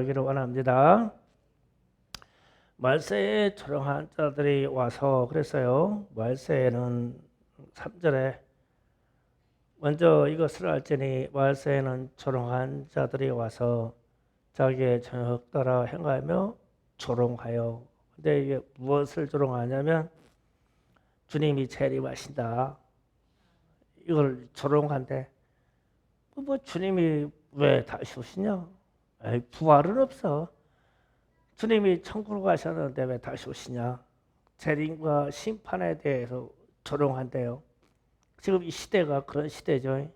말하기를 원합니다. 말세에 조롱한 자들이 와서 그랬어요. 말세에는 3절에 먼저 이것을 알지니 말세에는 조롱한 자들이 와서 자기의 정욕 따라 행하며 조롱하여. 근데 이게 무엇을 조롱하냐면 주님이 재림하신다. 이걸 조롱한대. 뭐 주님이 왜 다시 오시냐? 에이, 부활은 없어. 주님이 천국으로 가셨는데 왜 다시 오시냐? 재림과 심판에 대해서 조롱한대요. 지금 이 시대가 그런 시대죠.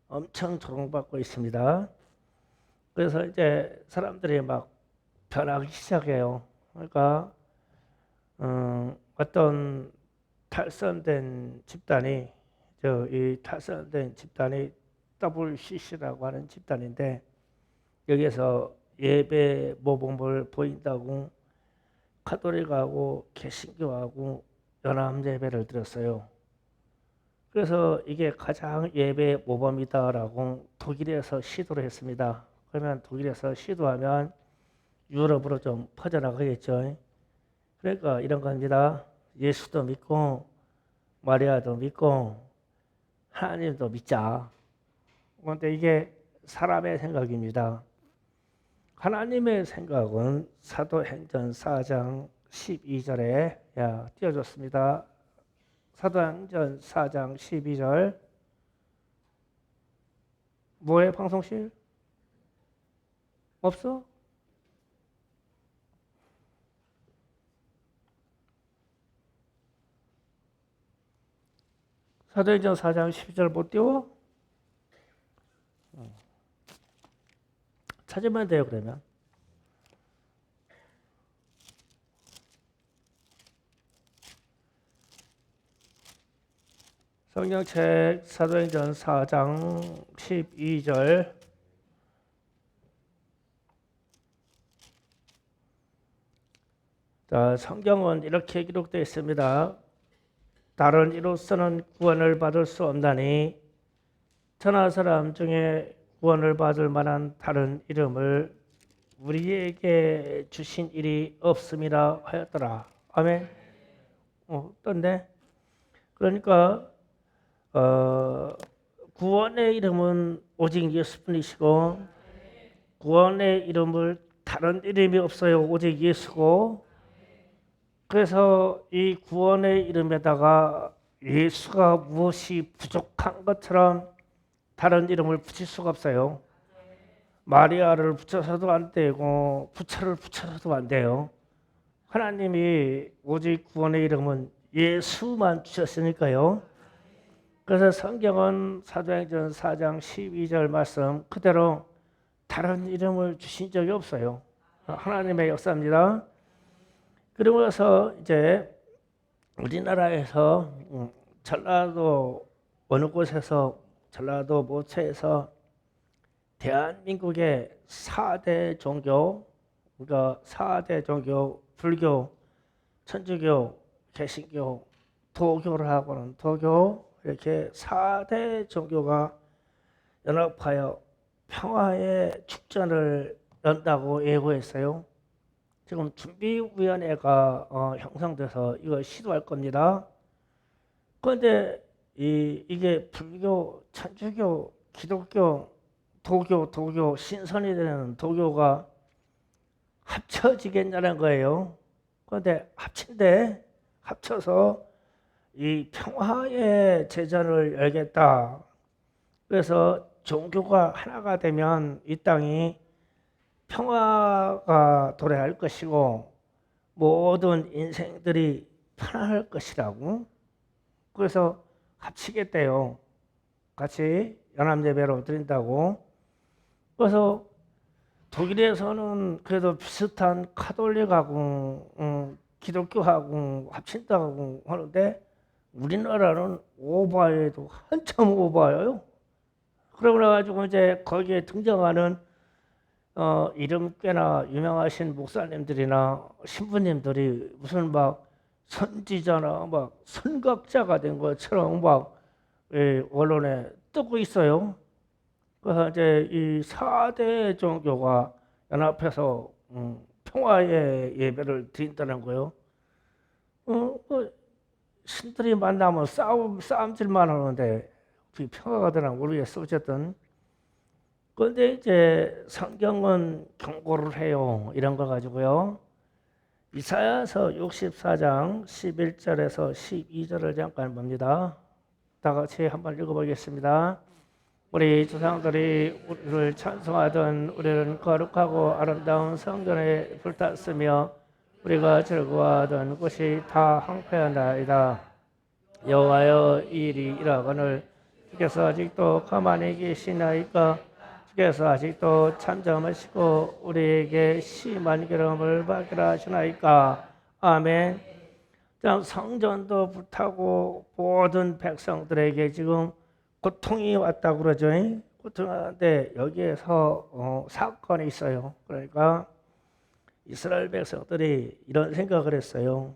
엄청 조롱받고 있습니다. 그래서 이제 사람들이 막 변하기 시작해요. 그러니까 어떤 탈선된 집단이 이 탈선된 집단이 WCC라고 하는 집단인데 여기서 예배 모범을 보인다고 카톨릭하고 개신교하고 연합 예배를 드렸어요. 그래서 이게 가장 예배 모범이다라고 독일에서 시도를 했습니다. 그러면 독일에서 시도하면 유럽으로 좀 퍼져나가겠죠. 그러니까 이런 겁니다. 예수도 믿고 마리아도 믿고 하나님도 믿자. 그런데 이게 사람의 생각입니다. 하나님의 생각은 사도행전 4장 12절에 띄워줬습니다. 사도행전 4장 12절. 뭐해 방송실? 없어? 사도행전 4장 12절 못 띄워? 찾으면 돼요. 그러면 성경책 사도행전 4장 12절. 자, 성경은 이렇게 기록되어 있습니다. 다른 이로서는 구원을 받을 수 없나니 천하 사람 중에 구원을 받을 만한 다른 이름을 우리에게 주신 일이 없음이라 하였더라. 아멘. 어떤데? 그러니까 구원의 이름은 오직 예수뿐이시고 구원의 이름을 다른 이름이 없어요. 오직 예수고. 그래서 이 구원의 이름에다가 예수가 무엇이 부족한 것처럼 다른 이름을 붙일 수가 없어요. 마리아를 붙여서도 안 되고 부처를 붙여서도 안 돼요. 하나님이 오직 구원의 이름은 예수만 주셨으니까요. 그래서 성경은 사도행전 4장 12절 말씀 그대로 다른 이름을 주신 적이 없어요. 하나님의 역사입니다. 그러고 나서 이제 우리나라에서 전라도 어느 곳에서 전라도 모처에서 대한민국의 4대 종교, 그러니까 4대 종교, 불교, 천주교, 개신교, 도교를 하고는 도교, 이렇게 4대 종교가 연합하여 평화의 축전을 연다고 예고했어요. 지금 준비위원회가 형성돼서 이거 시도할 겁니다. 그런데 이게 불교, 천주교, 기독교, 도교, 신선이 되는 도교가 합쳐지겠냐는 거예요. 그런데 합쳐서 이 평화의 제전을 열겠다. 그래서 종교가 하나가 되면 이 땅이 평화가 도래할 것이고 모든 인생들이 편안할 것이라고. 그래서 합치겠대요. 같이 연합예배로 드린다고. 그래서 독일에서는 그래도 비슷한 카톨릭하고 기독교하고 합친다고 하는데 우리나라는 오바에도 한참 오바예요. 그러고 나가지고 이제 거기에 등장하는 이름 꽤나 유명하신 목사님들이나 신부님들이 무슨 막 선지자나 막 선각자가 된 것처럼 막 언론에 뜨고 있어요. 그래서 이제 이 4대 종교가 연합해서 평화의 예배를 드린다는 거요. 신들이 만나면 싸움질만 하는데 평화가 되나 모르겠어. 어쨌든 그런데 이제 성경은 경고를 해요. 이런 거 가지고요. 이사야서 64장 11절에서 12절을 잠깐 봅니다. 다 같이 한번 읽어보겠습니다. 우리 조상들이 우리를 찬송하던 우리는 거룩하고 아름다운 성전에 불탔으며 우리가 즐거워하던 곳이 다 황폐하나이다. 여호와여 이 일이 일하거늘 주께서 아직도 가만히 계시나이까. 주께서 아직도 잠잠하시고 우리에게 심한 기름을 받기라 하시나이까. 아멘. 성전도 불타고 모든 백성들에게 지금 고통이 왔다고 그러죠. 고통이 왔는데 여기에서 사건이 있어요. 그러니까 이스라엘 백성들이 이런 생각을 했어요.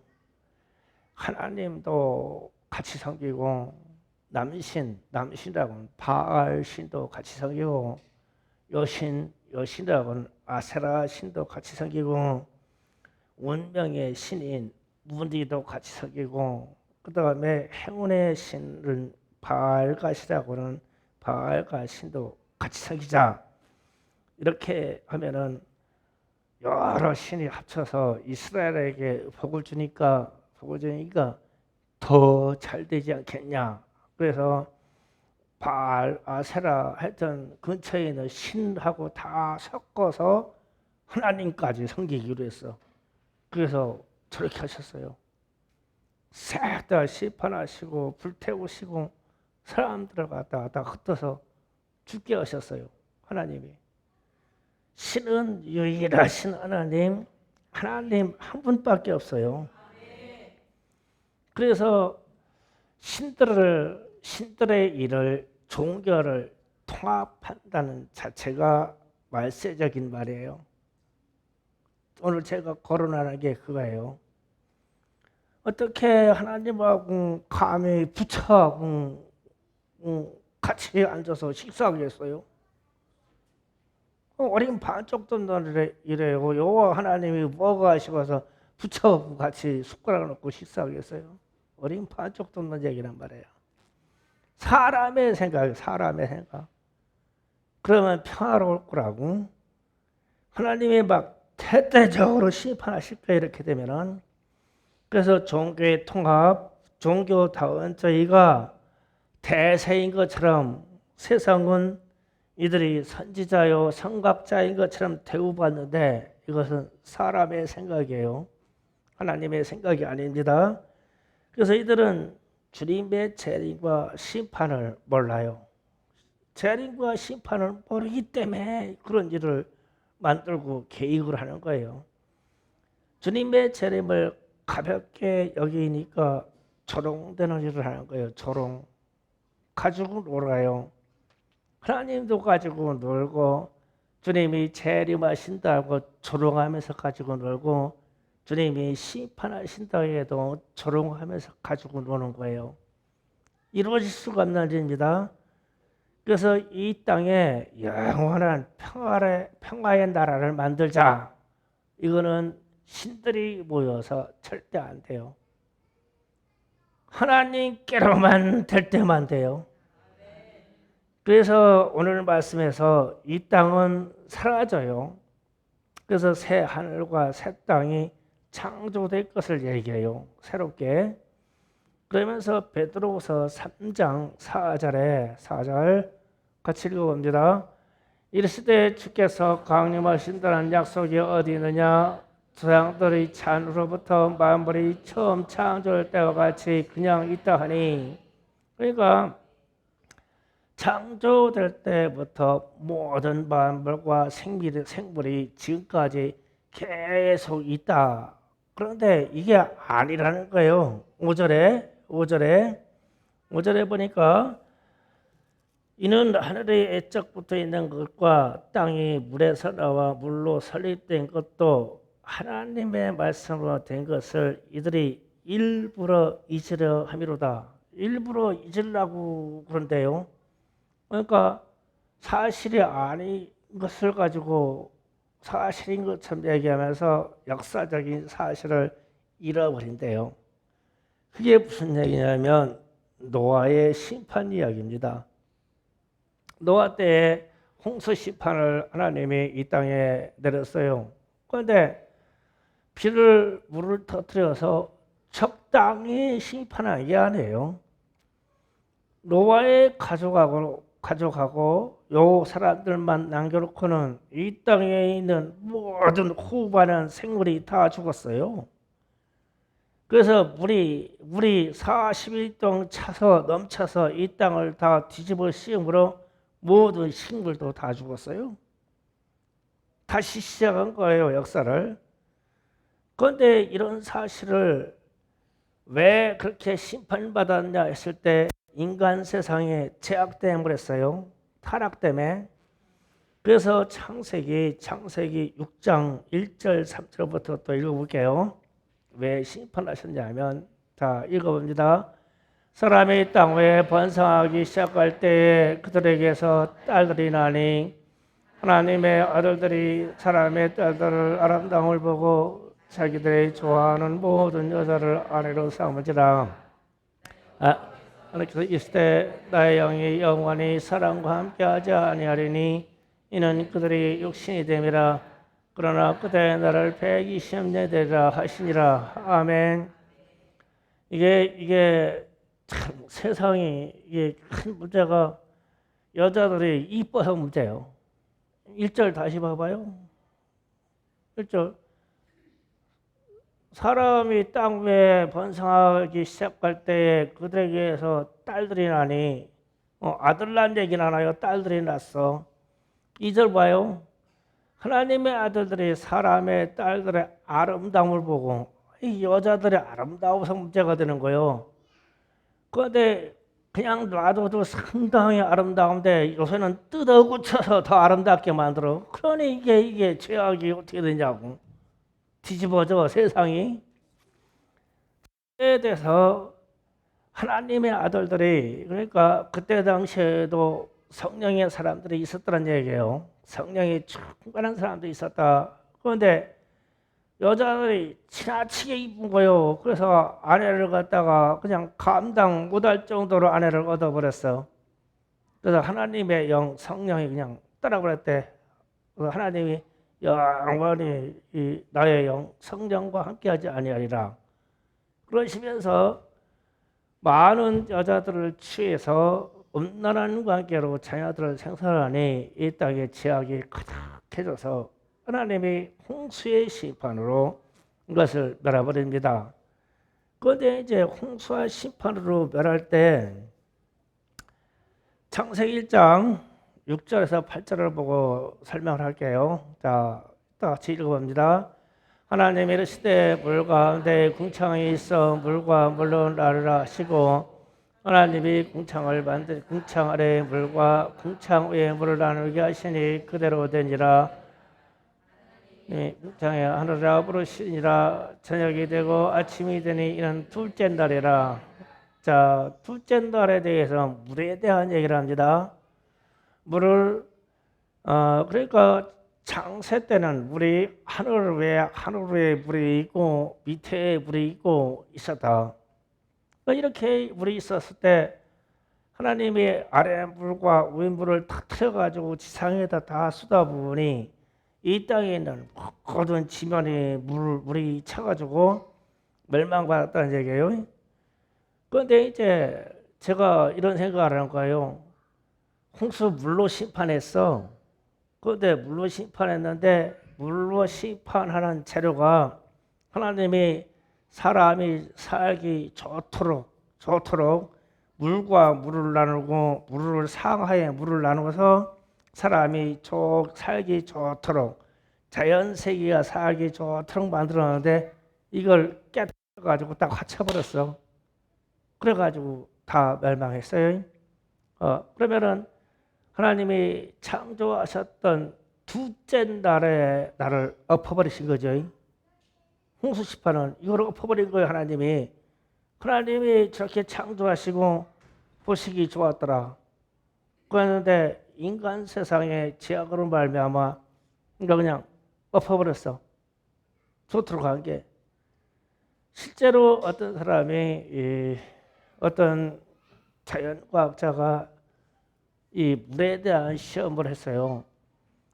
하나님도 같이 섬기고 남신이라고는 바알 신도 같이 섬기고 여신이라고는 아세라 신도 같이 섬기고 운명의 신인 무디도 같이 섬기고 그 다음에 행운의 신은 바알갓이라고는 바알갓 신도 같이 섬기자. 이렇게 하면은 여러 신이 합쳐서 이스라엘에게 복을 주니까 더 잘 되지 않겠냐. 그래서 바알, 아세라 했던 근처에 있는 신하고 다 섞어서 하나님까지 섬기기로 했어. 그래서 저렇게 하셨어요. 싹 다 심판하시고 불태우시고 사람들을 갖다가 다 흩어서 죽게 하셨어요. 하나님이. 신은 유일하신 하나님 한 분밖에 없어요. 그래서 신들의 일을 종교를 통합한다는 자체가 말세적인 말이에요. 오늘 제가 거론하는 게 그거예요. 어떻게 하나님하고 감히 부처하고 같이 앉아서 식사하겠어요? 어린 반쪽도 이래요. 여호와 하나님이 뭐가 하시고서 부처하고 같이 숟가락을 놓고 식사하겠어요? 어린 반쪽도 없는 얘기란 말이에요. 사람의 생각. 그러면 평화로울 거라고. 하나님이 막 대대적으로 심판하실 거예요. 이렇게 되면은. 그래서 종교의 통합, 종교다운 저희가 대세인 것처럼 세상은 이들이 선지자요 선각자인 것처럼 대우받는데 이것은 사람의 생각이에요. 하나님의 생각이 아닙니다. 그래서 이들은 주님의 재림과 심판을 몰라요. 재림과 심판을 모르기 때문에 그런 일을 만들고 계획을 하는 거예요. 주님의 재림을 가볍게 여기니까 조롱되는 일을 하는 거예요. 조롱. 가지고 놀아요. 하나님도 가지고 놀고 주님이 재림하신다고 조롱하면서 가지고 놀고 주님이 심판하신다 해도 조롱하면서 가지고 노는 거예요. 이루어질 수가 없는 일입니다. 그래서 이 땅에 영원한 평화의 나라를 만들자. 이거는 신들이 모여서 절대 안 돼요. 하나님께로만 될 때만 돼요. 그래서 오늘 말씀에서 이 땅은 사라져요. 그래서 새 하늘과 새 땅이 창조될 것을 얘기해요. 새롭게. 그러면서 베드로후서 3장 4절 같이 읽어봅니다. 이르시되 주께서 강림하신다는 약속이 어디 있느냐? 조상들의 잔으로부터 만물이 처음 창조될 때와 같이 그냥 있다 하니. 그러니까 창조될 때부터 모든 만물과 생물이 지금까지 계속 있다. 그런데 이게 아니라는 거예요. 5절에 보니까 이는 하늘의 애적부터 있는 것과 땅이 물에서 나와 물로 설립된 것도 하나님의 말씀으로 된 것을 이들이 일부러 잊으려 함이로다. 일부러 잊으려고 그런데요. 그러니까 사실이 아닌 것을 가지고 사실인 것처럼 얘기하면서 역사적인 사실을 잃어버린대요. 그게 무슨 얘기냐면 노아의 심판 이야기입니다. 노아 때에 홍수 심판을 하나님이 이 땅에 내렸어요. 그런데 물을 터뜨려서 적당히 심판한 게 아니에요. 노아의 가족하고 요 사람들만 남겨놓고는 이 땅에 있는 모든 후반한 생물이 다 죽었어요. 그래서 물이 40일 동안 넘쳐서 이 땅을 다 뒤집어 씌우므로 모든 식물도 다 죽었어요. 다시 시작한 거예요, 역사를. 그런데 이런 사실을 왜 그렇게 심판받았냐 했을 때 인간 세상에 죄악 때문에 그랬어요. 타락 때문에. 그래서 창세기 6장 1절 3절부터 또 읽어볼게요. 왜 심판하셨냐면, 자, 읽어봅니다. 사람이 땅 위에 번성하기 시작할 때에 그들에게서 딸들이 나니 하나님의 아들들이 사람의 딸들을 아름다움을 보고 자기들이 좋아하는 모든 여자를 아내로 삼으지라. 하나님께서 있을 때 나의 영이 영원히 사람과 함께하지 아니하리니 이는 그들이 육신이 됨이라. 그러나 그대 나를 120년 되리라 하시니라. 아멘. 이게 참 세상이 이게 큰 문제가 여자들이 이뻐서 문제예요. 1절 다시 봐봐요. 1절 사람이 땅 위에 번성하기 시작할 때에 그들에게서 딸들이 나니 아들 난 얘기는 하나요? 딸들이 났어. 2절 봐요. 하나님의 아들들이 사람의 딸들의 아름다움을 보고 이 여자들의 아름다워서 문제가 되는 거예요. 그런데 그냥 놔둬도 상당히 아름다운데 요새는 뜯어 고쳐서 더 아름답게 만들어. 그러니 이게 죄악이 어떻게 되냐고. 뒤집어져 세상이. 그에 대해서 하나님의 아들들이, 그러니까 그때 당시에도 성령의 사람들이 있었다는 얘기예요. 성령이 충만한 사람들이 있었다. 그런데 여자들이 지나치게 이쁜 거예요. 그래서 아내를 갖다가 그냥 감당 못할 정도로 아내를 얻어버렸어. 그래서 하나님의 영, 성령이 그냥 떠나버렸대. 하나님이 영원히 나의 영, 성령과 함께하지 아니하리라. 그러시면서 많은 여자들을 취해서 음란한 관계로 자녀들을 생산하니 이 땅에 죄악이 가득해져서 하나님이 홍수의 심판으로 이것을 멸해버립니다. 그런데 이제 홍수와 심판으로 멸할 때 창세기 1장 6절에서 8절을 보고 설명을 할게요. 자, 같이 읽어봅니다. 하나님이 이르시되 물 가운데 궁창이 있어 물과 물로 나르라 하시고 하나님이 궁창 아래 물과 궁창 위에 물을 나누게 하시니 그대로 되니라. 궁창에 하늘이라 부르시니라. 저녁이 되고 아침이 되니 이는 둘째 날이라. 자, 둘째 날에 대해서 물에 대한 얘기를 합니다. 물을 그러니까 창세 때는 물이 하늘 위에 물이 있고 밑에 물이 있고 있었다. 이렇게 물이 있었을 때 하나님이 아래 물과 위 물을 탁 틀어가지고 지상에다 다 쏟아부으니 이 땅에 있는 모든 지면에 물이 차가지고 멸망받았다는 얘기예요. 그런데 이제 제가 이런 생각을 하는 거예요. 홍수 물로 심판했어. 그런데 물로 심판했는데 물로 심판하는 재료가 하나님이 사람이 살기 좋도록 물과 물을 나누고 물을 상하에 물을 나누어서 사람이 살기 좋도록 자연 세계가 살기 좋도록 만들었는데 이걸 깨뜨려가지고 딱 합쳐버렸어. 그래가지고 다 멸망했어요. 그러면은 하나님이 창조하셨던 둘째 날에 나를 엎어버리신 거죠. 홍수 심판은 이걸 엎어버린 거예요. 하나님이 저렇게 창조하시고 보시기 좋았더라. 그랬는데 인간 세상에 죄악으로 말미암아 그냥 엎어버렸어. 좋도록 한 게. 실제로 어떤 사람이 어떤 자연과학자가 이 물에 대한 시험을 했어요.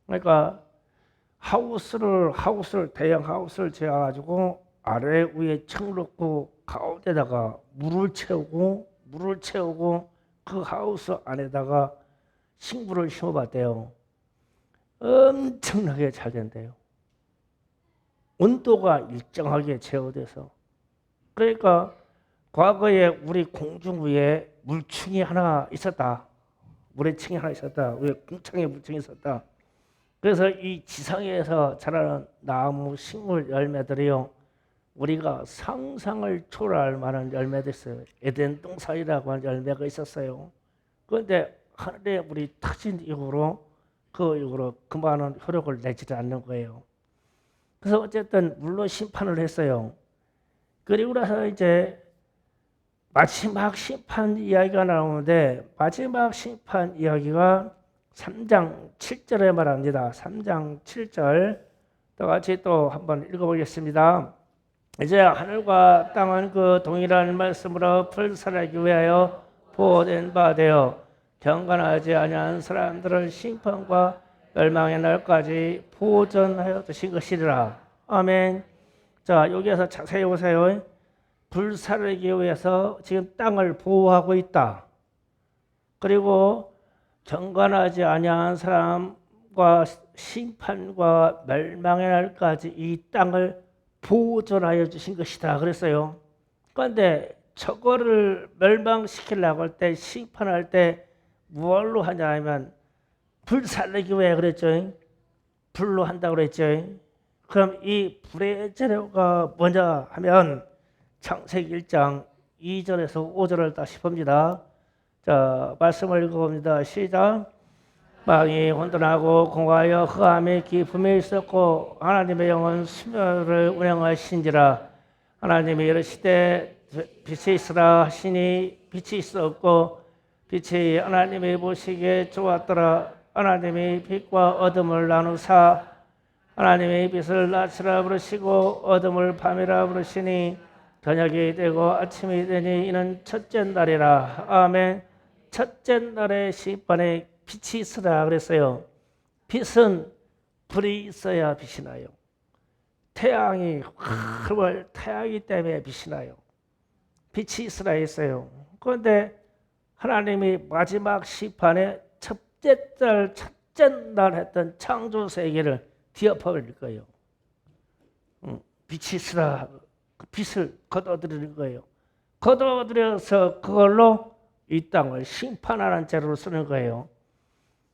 그러니까 대형 하우스를 지어가지고 아래 위에 층 놓고 가운데다가 물을 채우고 그 하우스 안에다가 식물을 심어봤대요. 엄청나게 잘 된대요. 온도가 일정하게 제어돼서. 그러니까 과거에 우리 공중 위에 물층이 하나 있었다. 물의 층이 하나 있었다. 위에 궁창에 물층이 있었다. 그래서 이 지상에서 자라는 나무, 식물 열매들이요, 우리가 상상을 초월할 만한 열매도 있어요. 에덴 동산이라고 하는 열매가 있었어요. 그런데 하늘에 물이 터진 이후로 그만한 효력을 내지 않는 거예요. 그래서 어쨌든 물로 심판을 했어요. 그리고 나서 이제 마지막 심판 이야기가 나오는데, 마지막 심판 이야기가 3장 7절에 말합니다. 3장 7절 또 같이 또 한번 읽어보겠습니다. 이제 하늘과 땅은 그 동일한 말씀으로 불살하기 위하여 보호된 바 되어 경건하지 아니한 사람들을 심판과 멸망의 날까지 보존하여 두신 것이라. 아멘. 자, 여기에서 자세히 보세요. 불사르기 위해서 지금 땅을 보호하고 있다. 그리고 경건하지 아니한 사람과 심판과 멸망의 날까지 이 땅을 보존하여 주신 것이다 그랬어요. 그런데 저거를 멸망시키려고 할 때, 심판할 때 무엇로 하냐 하면 불살르기 위해 그랬죠. 불로 한다고 그랬죠. 그럼 이 불의 재료가 뭐냐 하면 창세기 1장 2절에서 5절을 다시 봅니다. 자, 말씀을 읽어봅니다. 시작. 망이 혼돈하고 공하여 흑암의 깊음에 있었고 하나님의 영은 수면을 운행하신지라. 하나님이 이르시되 빛이 있으라 하시니 빛이 있었고 빛이 하나님이 보시기에 좋았더라. 하나님이 빛과 어둠을 나누사 하나님이 빛을 낮이라 부르시고 어둠을 밤이라 부르시니 저녁이 되고 아침이 되니 이는 첫째 날이라. 아멘. 첫째 날의 심판에 빛이 있으라 그랬어요. 빛은 불이 있어야 빛이 나요. 태양이 활활 태양이 때문에 빛이 나요. 빛이 있으라 했어요. 그런데 하나님이 마지막 심판에 첫째 날 했던 창조 세계를 뒤엎어버릴 거예요. 빛이 있으라, 빛을 거둬들이는 거예요. 거둬들여서 그걸로 이 땅을 심판하는 재료로 쓰는 거예요.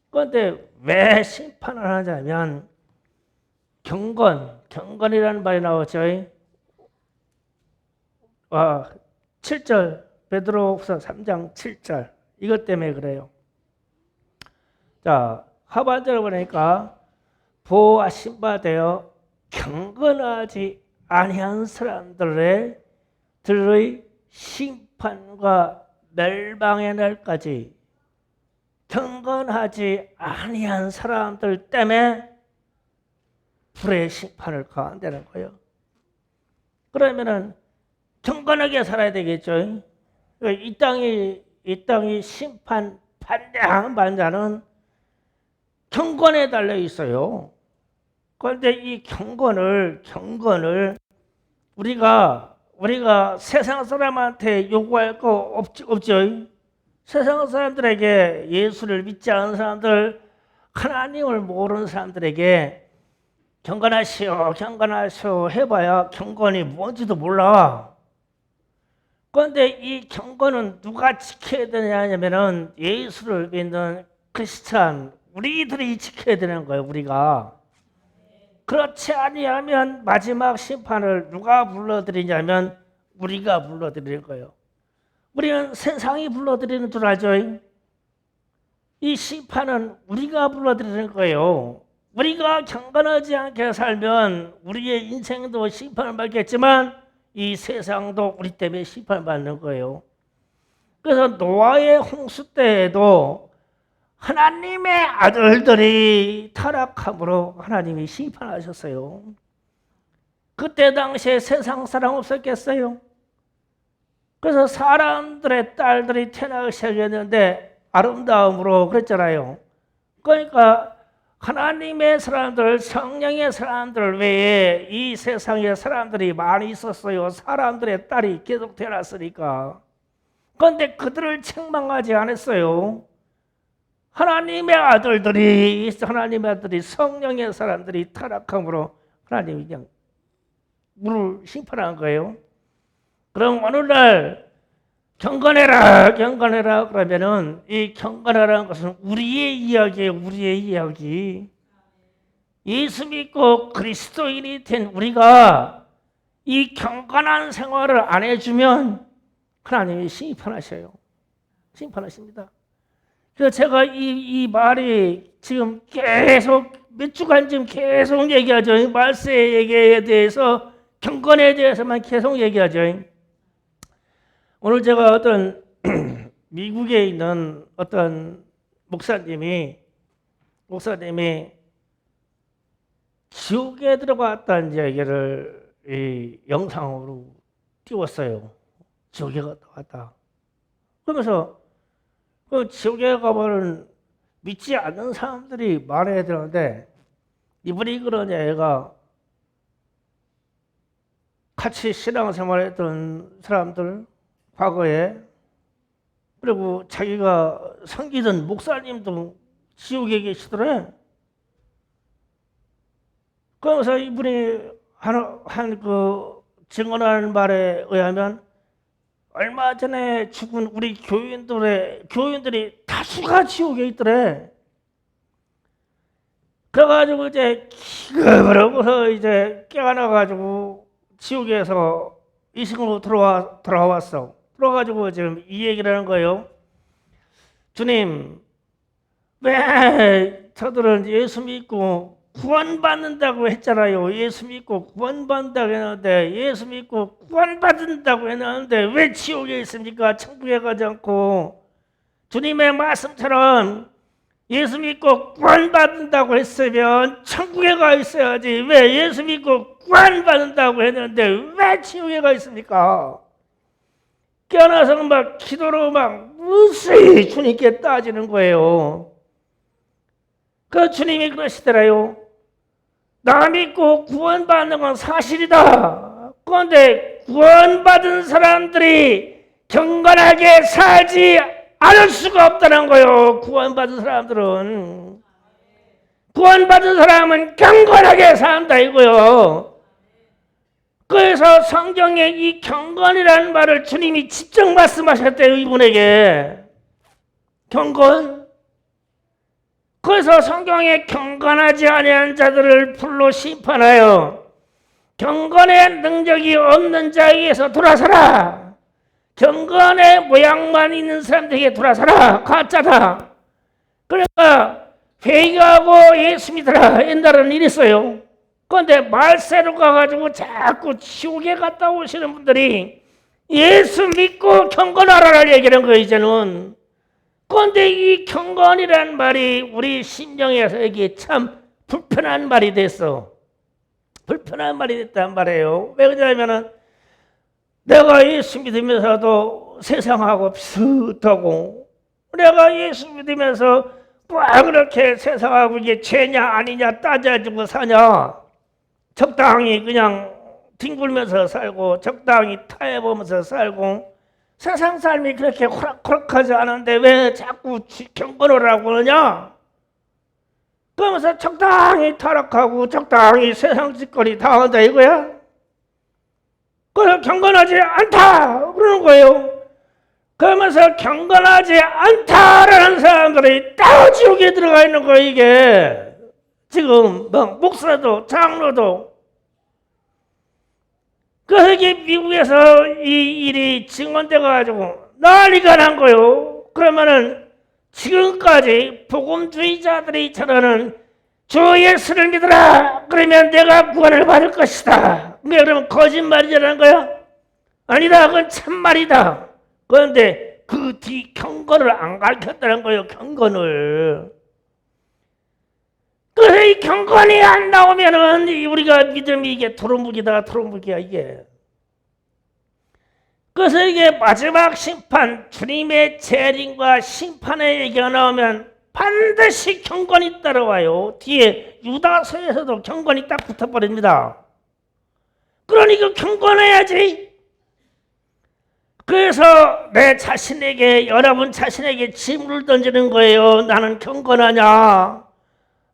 그런데 왜 심판을 하냐면 경건이라는 말이 나오죠. 7절 베드로후서 3장 7절 이것 때문에 그래요. 자, 하반절을 보니까 보호하신 바 되어 경건하지 아니한 사람들의 심판과 멸망의 날까지 경건하지 아니한 사람들 때문에 불의 심판을 가한다는 거예요. 그러면은 경건하게 살아야 되겠죠. 이 땅이 심판 받는 자는 경건에 달려 있어요. 그런데 이 경건을 우리가 세상 사람한테 요구할 거 없죠. 세상 사람들에게, 예수를 믿지 않은 사람들, 하나님을 모르는 사람들에게 경건하시오 해봐야 경건이 뭔지도 몰라. 그런데 이 경건은 누가 지켜야 되냐 하면은 예수를 믿는 크리스찬 우리들이 지켜야 되는 거예요. 우리가. 그렇지 아니하면 마지막 심판을 누가 불러드리냐면 우리가 불러드릴 거예요. 우리는 세상이 불러드리는 줄 알죠? 이 심판은 우리가 불러드리는 거예요. 우리가 경건하지 않게 살면 우리의 인생도 심판을 받겠지만 이 세상도 우리 때문에 심판을 받는 거예요. 그래서 노아의 홍수 때에도 하나님의 아들들이 타락함으로 하나님이 심판하셨어요. 그때 당시에 세상 사람 없었겠어요? 그래서 사람들의 딸들이 태어나기 시작했는데 아름다움으로 그랬잖아요. 그러니까 하나님의 사람들, 성령의 사람들 외에 이 세상에 사람들이 많이 있었어요. 사람들의 딸이 계속 태어났으니까. 그런데 그들을 책망하지 않았어요. 하나님의 아들들이 성령의 사람들이 타락함으로 하나님이 그냥 물을 심판한 거예요. 그럼 오늘날 경건해라 그러면은 이 경건하라는 것은 우리의 이야기예요. 우리의 이야기. 예수 믿고 그리스도인이 된 우리가 이 경건한 생활을 안 해주면 하나님이 심판하셔요. 심판하십니다. 그래서 제가 이 말이 지금 계속 몇 주간 지금 계속 얘기하죠. 말세의 얘기에 대해서 경건에 대해서만 계속 얘기하죠. 오늘 제가 어떤 미국에 있는 어떤 목사님이 지옥에 들어갔다는 얘기를 이 영상으로 띄웠어요. 지옥에 갔다. 그러면서 그 지옥에 가보는 믿지 않는 사람들이 말해야 되는데 이분이 그러냐, 얘가 같이 신앙생활했던 사람들 과거에, 그리고 자기가 섬기던 목사님도 지옥에 계시더래. 그러면서 이분이 그 증언하는 말에 의하면 얼마 전에 죽은 우리 교인들이 다수가 지옥에 있더래. 그래가지고 이제 기겁을 하고서 이제 깨어나가지고 지옥에서 이승으로 돌아왔어. 들어가지고 지금 이 얘기를 하는 거예요. 주님, 왜 저들은 예수 믿고 구원받는다고 했잖아요. 예수 믿고 구원받는다고 했는데, 예수 믿고 구원받는다고 했는데 왜 지옥에 있습니까? 천국에 가지 않고. 주님의 말씀처럼 예수 믿고 구원받는다고 했으면 천국에 가 있어야지. 왜 예수 믿고 구원받는다고 했는데 왜 지옥에 가 있습니까? 깨어나서 막 기도로 막 무수히 주님께 따지는 거예요. 그 주님이 그러시더라요. 나 믿고 구원받는 건 사실이다. 그런데 구원받은 사람들이 경건하게 살지 않을 수가 없다는 거예요. 구원받은 사람들은. 구원받은 사람은 경건하게 산다 이거요. 그래서 성경에 이 경건이라는 말을 주님이 직접 말씀하셨대요. 이분에게. 경건. 그래서 성경에 경건하지 아니한 자들을 불로 심판하여 경건의 능력이 없는 자에게서 돌아서라. 경건의 모양만 있는 사람들에게 돌아서라. 가짜다. 그러니까 회개하고 예수 믿어라. 옛날에는 이랬어요. 그런데 말세로 가가지고 자꾸 지옥에 갔다 오시는 분들이 예수 믿고 경건하라를 얘기하는 거예요. 이제는. 그런데 이 경건이라는 말이 우리 심령에서 이게 참 불편한 말이 됐어. 불편한 말이 됐단 말이에요. 왜 그러냐면은 내가 예수 믿으면서도 세상하고 비슷하고, 내가 예수 믿으면서 뭐 그렇게 세상하고 이게 죄냐 아니냐 따져주고 사냐. 적당히 그냥 뒹굴면서 살고 적당히 타협하면서 살고, 세상 삶이 그렇게 호락호락하지 않은데 왜 자꾸 경건을 하고 그러냐? 그러면서 적당히 타락하고 적당히 세상 짓거리 다 한다 이거야? 그래서 경건하지 않다 그러는 거예요. 그러면서 경건하지 않다라는 사람들이 다 지옥에 들어가 있는 거예요. 이게 지금 목사도 장로도. 그래서 이게 미국에서 이 일이 증언돼 가지고 난리가 난 거예요. 그러면은 지금까지 복음주의자들이 저러는 주 예수를 믿어라. 그러면 내가 구원을 받을 것이다. 그러면 거짓말이라는 거야? 아니다. 그건 참말이다. 그런데 그 뒤 경건을 안 가르쳤다는 거예요. 경건을. 그래서 이 경건이 안 나오면은 우리가 믿음이 이게 도루묵이다, 도루묵이야 이게. 그래서 이게 마지막 심판, 주님의 재림과 심판의 얘기가 나오면 반드시 경건이 따라와요. 뒤에 유다서에서도 경건이 딱 붙어버립니다. 그러니까 경건해야지. 그래서 내 자신에게, 여러분 자신에게 질문을 던지는 거예요. 나는 경건하냐?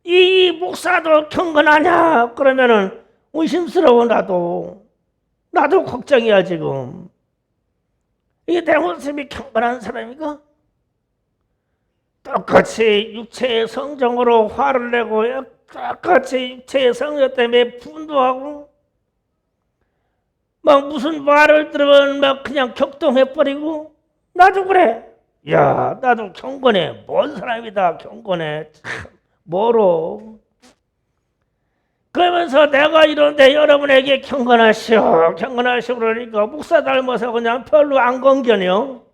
이 목사도 경건하냐? 그러면은 의심스러워. 나도 걱정이야 지금. 이게 내 모습이 경건한 사람인가? 똑같이 육체의 성정으로 화를 내고, 똑같이 육체의 성정 때문에 분노하고, 막 무슨 말을 들으면 막 그냥 격동해버리고. 나도 그래. 야, 나도 경건해. 뭔 사람이다 경건해. 참 멀어. 그러면서 내가 이런데 여러분에게 경건하시오 그러니까 목사 닮아서 그냥 별로 안 건견해요.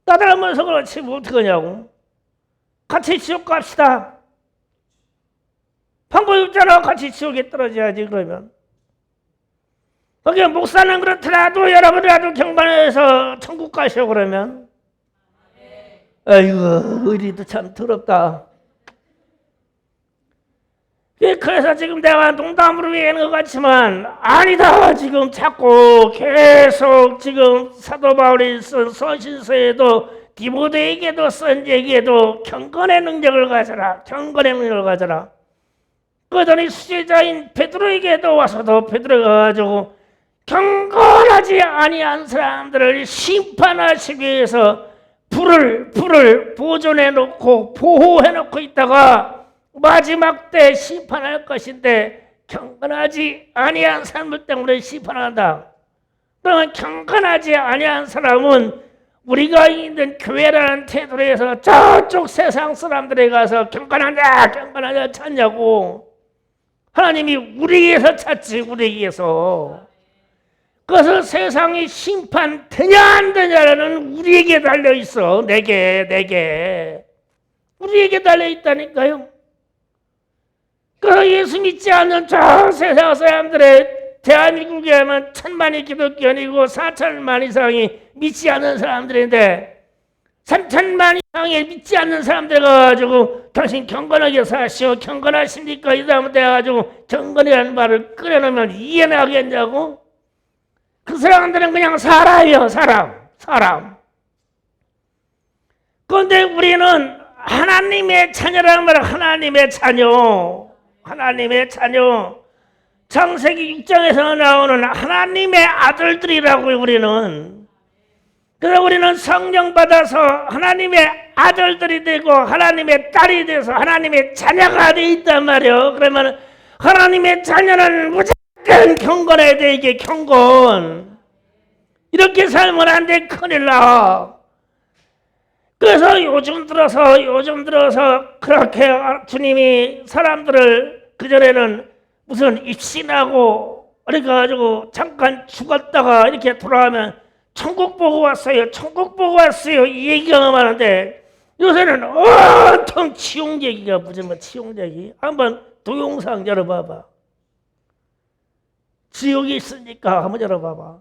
나 닮아서 그렇지 뭐 어떡하냐고. 같이 지옥 갑시다. 방법이 없잖아. 같이 지옥에 떨어져야지. 그러면 거기 목사는 그렇더라도 여러분이라도 경건해서 천국 가시오. 그러면 아이고 의리도 참 더럽다. 그래서 지금 내가 농담으로 얘기하는 것 같지만 아니다. 지금 자꾸 계속 지금 사도 바울이 쓴 서신서에도 디모데에게도 쓴 얘기에도 경건의 능력을 가져라. 경건의 능력을 가져라. 그러더니 수제자인 베드로에게도 와서도 베드로가 가지고 경건하지 아니한 사람들을 심판하시기 위해서 불을 보존해 놓고 보호해 놓고 있다가 마지막 때 심판할 것인데 경건하지 아니한 사람들 때문에 심판한다. 그러면 경건하지 아니한 사람은 우리가 있는 교회라는 태도로 해서 저쪽 세상 사람들에 가서 경건하냐 찾냐고. 하나님이 우리에게서 찾지. 우리에게서. 그래서 세상이 심판되냐 안 되냐는 우리에게 달려있어. 내게 우리에게 달려있다니까요. 그 예수 믿지 않는 저 세상 사람들의 대한민국에 하면 1000만이 기독교인이고 4천만 이상이 믿지 않는 사람들인데 3천만 이상이 믿지 않는 사람들 가지고 당신 경건하게 사시오. 경건하십니까? 이 사람한테 가지고 경건이라는 말을 꺼내놓으면 이해는 하겠냐고? 그 사람들은 그냥 사람이요. 사람. 그런데 우리는 하나님의 자녀라는 말은 하나님의 자녀. 창세기 6장에서 나오는 하나님의 아들들이라고요. 우리는. 그래서 우리는 성령 받아서 하나님의 아들들이 되고 하나님의 딸이 돼서 하나님의 자녀가 돼 있단 말이에요. 그러면 하나님의 자녀는 무조건 경건해야 돼. 이게 경건. 이렇게 살면 안 돼. 큰일 나. 그래서 요즘 들어서 그렇게 주님이 사람들을 그전에는 무슨 입신하고 이렇게 가지고 잠깐 죽었다가 이렇게 돌아오면 천국 보고 왔어요. 이 얘기가 많은데 요새는 온통 지옥 얘기가 무슨 지옥 얘기. 한번 동영상 열어봐봐. 지옥이 있으니까 한번 열어봐봐.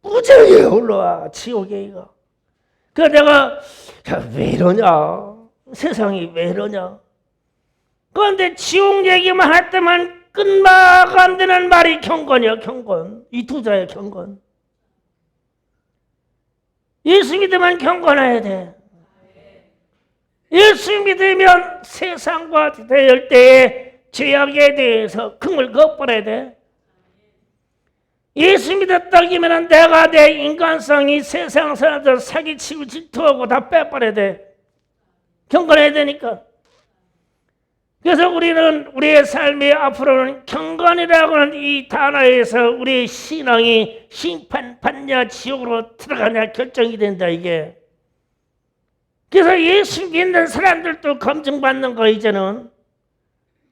무지하게 올라와 지옥 얘기가. 그래서 내가 왜 이러냐. 세상이 왜 이러냐. 그런데 지옥 얘기만 할 때만 끝막 안 되는 말이 경건이야. 경건. 이 두 자의 경건. 예수 믿으면 경건해야 돼. 예수 믿으면 세상과 대할 때의 죄악에 대해서 긍을 걷버려야 돼. 예수 믿었다기면 내가 내 인간성이 세상 사람들 사기치고 질투하고 다 빼버려야 돼. 경건해야 되니까. 그래서 우리는 우리의 삶의 앞으로는 경건이라고 하는 이 단어에서 우리의 신앙이 심판받냐 지옥으로 들어가냐 결정이 된다 이게. 그래서 예수 믿는 사람들도 검증받는 거 이제는.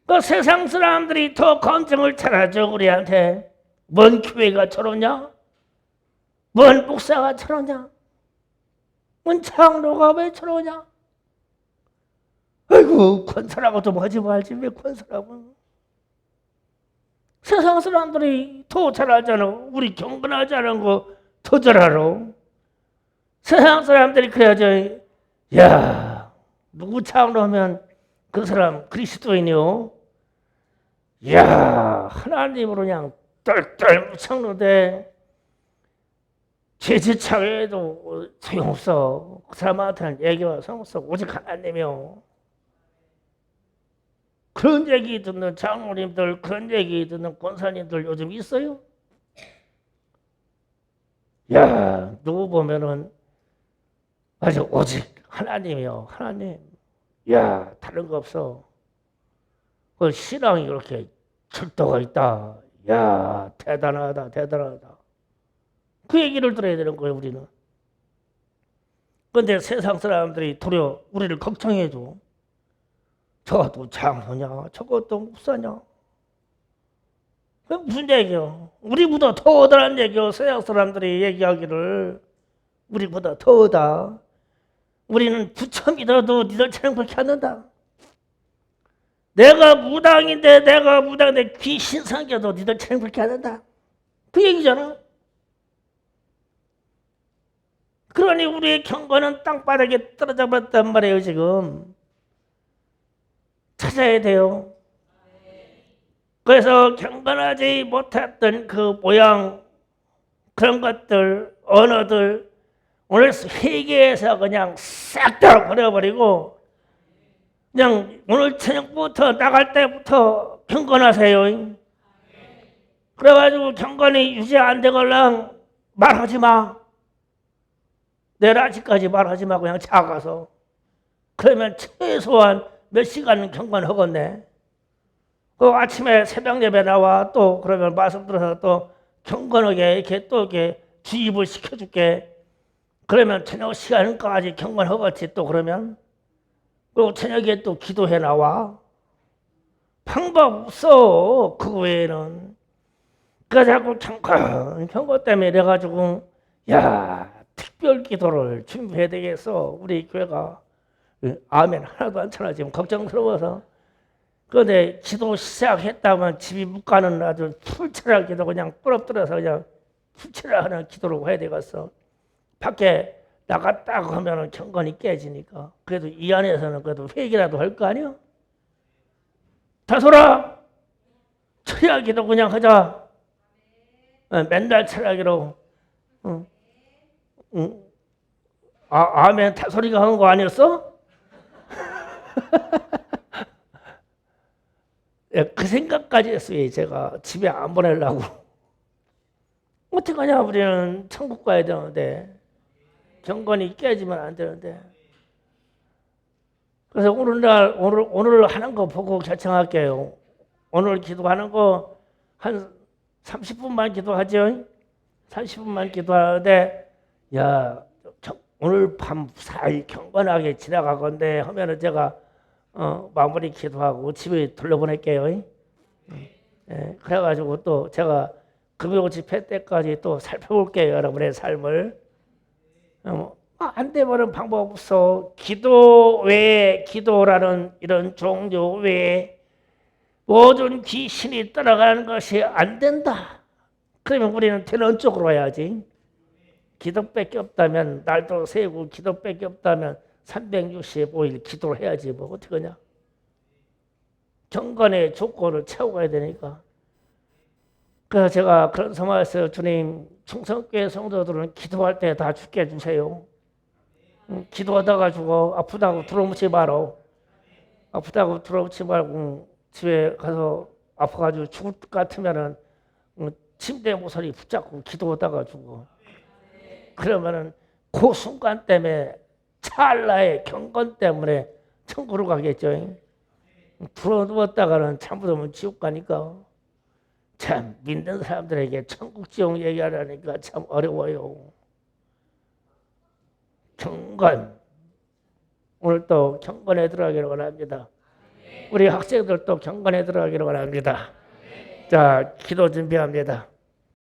그 세상 사람들이 더 검증을 잘하죠 우리한테. 뭔 교회가 저러냐? 뭔 목사가 저러냐? 뭔 장로가 왜 저러냐? 아이고 권사라고 좀 하지 말지 왜 권사라고. 세상 사람들이 더 잘하잖아. 우리 경건하지 않은 거 더 잘 알아. 세상 사람들이 그래야죠. 야 누구 장로면 그 사람 그리스도인이요. 야 하나님으로 그냥 똘똘 묻혔는데 제지차에도 소용없어. 그 사람한테는 얘기와 소용없어. 오직 하나님이요. 그런 얘기 듣는 장로님들, 그런 얘기 듣는 권사님들 요즘 있어요? 야, 누구 보면은 아주 오직 하나님이요, 하나님. 야, 다른 거 없어. 그 신앙이 그렇게 철도가 있다. 야, 대단하다, 대단하다. 그 얘기를 들어야 되는 거예요, 우리는. 근데 세상 사람들이 도리어 우리를 걱정해줘. 저것도 장로냐, 저것도 목사냐. 그 무슨 얘기요? 우리보다 더하다는 얘기요. 서양 사람들이 얘기하기를 우리보다 더하다. 우리는 부처 믿어도 니들처럼 그렇게 않는다. 내가 무당인데 귀신 상겨도 니들처럼 그렇게 않는다. 그 얘기잖아. 그러니 우리의 경건은 땅바닥에 떨어져 버렸단 말이에요. 지금 찾아야 돼요. 그래서 경건하지 못했던 그 모양, 그런 것들, 언어들 오늘 회개해서 그냥 싹 다 버려버리고 그냥 오늘 저녁부터 나갈 때부터 경건하세요. 그래가지고 경건이 유지 안 되걸랑 말하지 마. 내일 아직까지 말하지 마. 그냥 작아서. 그러면 최소한 몇 시간은 경건하겠네. 그 아침에 새벽 예배 나와 또 그러면 말씀 들어서 또 경건하게 이렇게 또 이렇게 주입을 시켜줄게. 그러면 저녁 시간까지 경건하겠지 또 그러면. 그리고 저녁에 또 기도해 나와. 방법 없어. 그거 외에는. 그래서 자꾸 경건 때문에 이래가지고 야 특별 기도를 준비해야 되겠어. 우리 교회가. 아멘 하나도 안 쳐나 지금 걱정스러워서. 그런데 기도 시작했다면 집이 못 가는 아주 풀칠할 기도 그냥 부럽들어서 그냥 풀칠하는 기도로 해야 되겠어. 밖에 나갔다 하면 경건이 깨지니까. 그래도 이 안에서는 그래도 회개라도 할 거 아니야? 다솔아 철야 기도 그냥 하자. 맨날 철야 기도. 응. 응. 아멘 다솔이가 하는 거 아니었어? 그 생각까지 했어요. 제가 집에 안 보내려고. 어떡하냐 우리는 천국 가야 되는데 경건이 깨지면 안 되는데. 그래서 오늘 하는 거 보고 결정할게요. 오늘 기도하는 거 한 30분만 기도하죠. 30분만 기도하는데 야 오늘 밤 사이 경건하게 지나가건데 하면은 제가 마무리 기도하고 집에 돌려보낼게요. 그래가지고 또 제가 금요 집회 때까지 또 살펴볼게요. 여러분의 삶을. 안 되면 방법 없어. 기도 외에 기도라는 이런 종교 외에 모든 귀신이 따라가는 것이 안 된다. 그러면 우리는 되는 쪽으로 해야지. 기도밖에 없다면 날도 세고 기도밖에 없다면 365일 기도를 해야지 뭐 어떻게 하냐. 경건의 조건을 채워가야 되니까. 그래서 제가 그런 소망했어요. 주님 충성교회 성도들은 기도할 때 다 죽게 해주세요. 기도하다가 죽어. 아프다고 들어오지 마라. 아프다고 들어오지 말고 집에 가서 아파가지고 죽을 것 같으면은 침대 모서리 붙잡고 기도하다가 죽어. 그러면은 그 순간 때문에 찰나의 경건 때문에 천국으로 가겠죠. 들어누웠다가는 잘못하면 지옥 가니까. 참 믿는 사람들에게 천국 지옥 얘기하려니까 참 어려워요. 경건. 오늘 또 경건에 들어가기를 원합니다. 우리 학생들도 경건에 들어가기를 원합니다. 자, 기도 준비합니다.